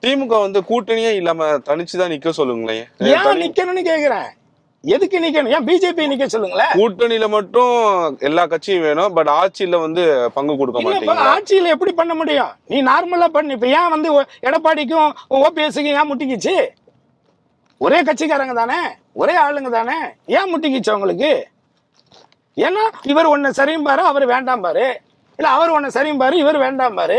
திமுக வந்து கூட்டணியே இல்லாம தனிச்சுதான் நிக்க சொல்லுங்களேன். ஏன் நிக்கணும்னு கேக்குறேன். எதுக்கு நிக்கணும்? ஏன் பிஜேபி நிக்க சொல்லுங்களேன். கூட்டணியில மட்டும் எல்லா கட்சியும் வேணும், பட் ஆட்சியில வந்து பங்கு கொடுக்க மாட்டீங்க. ஆட்சியில எப்படி பண்ண முடியும்? நீ நார்மலா பண்ணு. இப்ப ஏன் வந்து எடப்பாடிக்கும் ஓபிஎஸ்க்கும் ஏன் முட்டிக்கிச்சு? ஒரே கட்சிக்காரங்க தானே, ஒரே ஆளுங்க தானே, ஏன் முட்டிக்கிச்சு அவங்களுக்கு? ஏன்னா இவர் ஒன்னு சரியும் பாரு, அவர் வேண்டாம் பாரு, இல்ல அவர் ஒன்னு சரியும் பாரு, இவர் வேண்டாம் பாரு.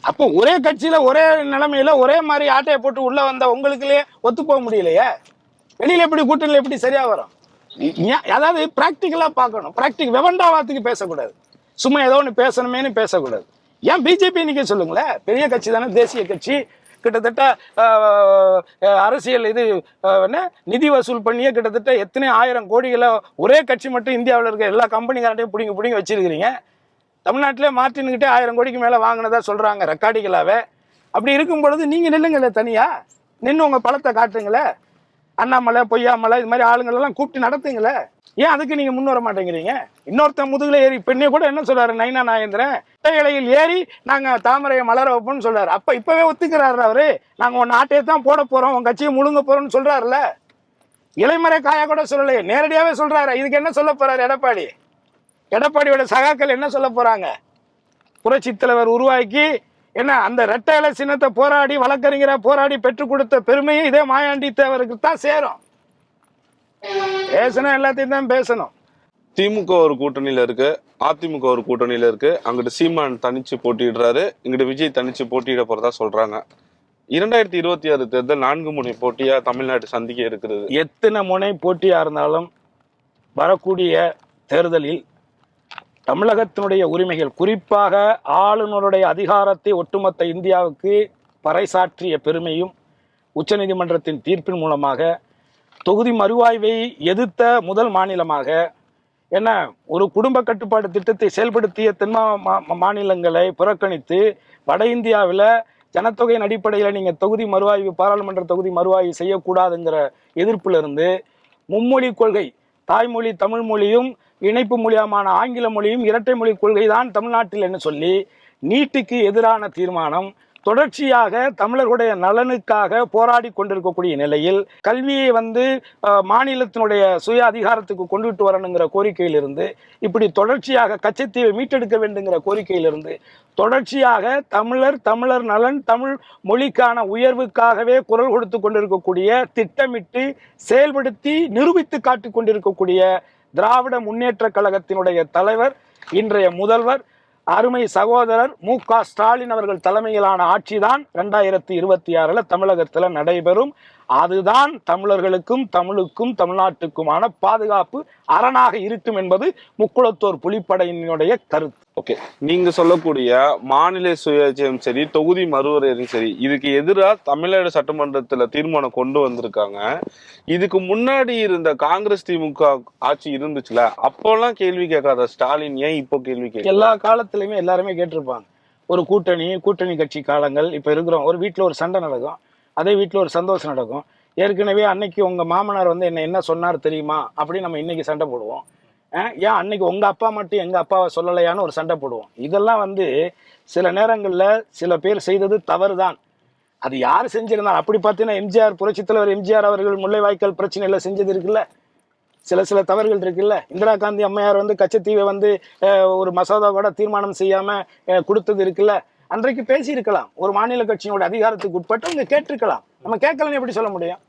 அப்போ ஒரே கட்சியில ஒரே நிலைமையில ஒரே மாதிரி ஆட்டையை போட்டு உள்ள வந்த உங்களுக்குள்ளே ஒத்து போக முடியலையே. வெளியில எப்படி கூட்டணியில எப்படி சரியா வரும்? அதாவது பிராக்டிக்கலா பார்க்கணும். வெவண்டாவாத்துக்கு பேசக்கூடாது, சும்மா ஏதோ ஒன்று பேசணுமேனு பேசக்கூடாது. ஏன் பிஜேபி நிக்க சொல்லுங்களேன்? பெரிய கட்சி தானே, தேசிய கட்சி. கிட்டத்தட்ட அரசியல் இது நிதி வசூல் பண்ணியே கிட்டத்தட்ட எத்தனை 1000 கோடிகளை ஒரே கட்சி மட்டும் இந்தியாவில் இருக்க எல்லா கம்பெனிக்காரட்டையும் பிடிங்க வச்சிருக்கிறீங்க. தமிழ்நாட்டிலே மார்ட்டின்கிட்டே 1000 கோடிக்கு மேலே வாங்கினதா சொல்றாங்க ரெக்கார்டிகளாவே. அப்படி இருக்கும் பொழுது நீங்க நில்லுங்களே, தனியா நின்று உங்க பலத்தை காட்டுங்களே. அண்ணாமலை, பொய்யாமலை, இது மாதிரி ஆளுங்களெல்லாம் கூப்பிட்டு நடத்துங்களே. ஏன் அதுக்கு நீங்க முன் வர மாட்டேங்கிறீங்க? இன்னொருத்தன் முதுகுல ஏறி பெண்ணே கூட என்ன சொல்றாரு, நைனா நாகேந்திரன் இலையில் ஏறி நாங்க தாமரையை மலர வைப்போம்னு சொல்றாரு. அப்ப இப்பவே ஒத்துக்கிறாரு அவரு, நாங்க உன் நாட்டையே தான் போட போறோம், உன் கட்சியை முழுங்க போறோம்னு சொல்றாருல்ல. இலைமறை காயா கூட சொல்லலையே, நேரடியாவே சொல்றாரு. இதுக்கு என்ன சொல்ல போறாரு எடப்பாடி? எடப்பாடியோட சகாக்கள் என்ன சொல்ல போறாங்க? புரட்சி தலைவர் உருவாக்கி என்ன அந்த ரெட்டை இலை சின்னத்தை போராடி வழக்கறிஞரை போராடி பெற்றுக் கொடுத்த பெருமையை இதே மாயாண்டி தேவருக்கு தான் சேரும். பேசணும், எல்லாத்தையும் தான் பேசணும். திமுக ஒரு கூட்டணியில இருக்கு, அதிமுக ஒரு கூட்டணியில இருக்கு. அங்கிட்டு சீமான் தனிச்சு போட்டிடுறாரு, இங்கிட்டு விஜய் தனிச்சு போட்டியிட போறதா சொல்றாங்க. 2026 தேர்தல் 4 முனை போட்டியா தமிழ்நாடு சந்திக்க இருக்கிறது. எத்தனை முனை போட்டியா இருந்தாலும் வரக்கூடிய தேர்தலில் தமிழகத்தினுடைய உரிமைகள், குறிப்பாக ஆளுநருடைய அதிகாரத்தை ஒட்டுமொத்த இந்தியாவுக்கு பறைசாற்றிய பெருமையும் உச்சநீதிமன்றத்தின் தீர்ப்பின் மூலமாக தொகுதி மறுவாய்வை எதிர்த்த முதல் மாநிலமாக, என்ன ஒரு குடும்ப கட்டுப்பாடு திட்டத்தை செயல்படுத்திய தென் மாநிலங்களை புறக்கணித்து வட இந்தியாவில் ஜனத்தொகையின் அடிப்படையில் நீங்கள் தொகுதி மறுவாய்வு, பாராளுமன்ற தொகுதி மறுவாய்வு செய்யக்கூடாதுங்கிற எதிர்ப்புல இருந்து மும்மொழி கொள்கை, தாய்மொழி தமிழ் மொழியும் இணைப்பு மொழியமான ஆங்கில மொழியும் இரட்டை மொழி கொள்கை தான் தமிழ்நாட்டில் என்று சொல்லி நீட்டுக்கு எதிரான தீர்மானம், தொடர்ச்சியாக தமிழர்களுடைய நலனுக்காக போராடி கொண்டிருக்கக்கூடிய நிலையில் கல்வியை வந்து மாநிலத்தினுடைய சுய அதிகாரத்துக்கு கொண்டுட்டு வரணுங்கிற கோரிக்கையிலிருந்து, இப்படி தொடர்ச்சியாக கச்சத்தீவை மீட்டெடுக்க வேண்டுங்கிற கோரிக்கையிலிருந்து தொடர்ச்சியாக தமிழர் நலன், தமிழ் மொழிக்கான உயர்வுக்காகவே குரல் கொடுத்து கொண்டிருக்கக்கூடிய, திட்டமிட்டு செயல்படுத்தி நிரூபித்து காட்டிக் கொண்டிருக்கக்கூடிய திராவிட முன்னேற்ற கழகத்தினுடைய தலைவர், இன்றைய முதல்வர், அருமை சகோதரர் மு.க. ஸ்டாலின் அவர்கள் தலைமையிலான ஆட்சிதான் 2026 தமிழகத்தில் நடைபெறும். அதுதான் தமிழர்களுக்கும் தமிழுக்கும் தமிழ்நாட்டுக்குமான பாதுகாப்பு அரணாக இருக்கும் என்பது முக்குளத்தோர் புலிப்படையினுடைய கருத்து. ஓகே, நீங்க சொல்லக்கூடிய மாநில சுயாட்சியும் சரி, தொகுதி மறுவரையும் சரி, இதுக்கு எதிராக தமிழ்நாடு சட்டமன்றத்துல தீர்மானம் கொண்டு வந்திருக்காங்க. இதுக்கு முன்னாடி இருந்த காங்கிரஸ் திமுக ஆட்சி இருந்துச்சுல, அப்போல்லாம் கேள்வி கேட்காத ஸ்டாலின் ஏன் இப்போ கேள்வி கேட்க? எல்லா காலத்திலுமே எல்லாருமே கேட்டிருப்பாங்க. ஒரு கூட்டணி கட்சி காலங்கள் இப்ப இருக்கிறோம். ஒரு வீட்டுல ஒரு சண்டை நடக்கும், அதே வீட்டில் ஒரு சந்தோஷம் நடக்கும். ஏற்கனவே அன்னைக்கு உங்கள் மாமனார் வந்து என்ன சொன்னார் தெரியுமா அப்படின்னு நம்ம இன்னைக்கு சண்டை போடுவோம். ஏன் அன்னைக்கு உங்கள் அப்பா மட்டும் எங்கள் அப்பாவை சொல்லலையான்னு ஒரு சண்டை போடுவோம். இதெல்லாம் வந்து சில நேரங்களில் சில பேர் செய்தது தவறு தான். அது யார் செஞ்சிருந்தாலும், அப்படி பார்த்தீங்கன்னா எம்ஜிஆர், புரட்சித் தலைவர் எம்ஜிஆர் அவர்கள் முல்லைவாய்க்கால் பிரச்சனையில செஞ்சது இருக்குல்ல, சில தவறுகள் இருக்குல்ல. இந்திரா காந்தி அம்மையார் வந்து கச்சத்தீவை வந்து ஒரு மசோதா கூட தீர்மானம் செய்யாம கொடுத்தது இருக்குல்ல. அன்றைக்கு பேசி இருக்கலாம், ஒரு மாநில கட்சியோட அதிகாரத்துக்கு உட்பட்டு அவங்க கேட்டிருக்கலாம். நம்ம கேட்கலன்னு எப்படி சொல்ல முடியும்?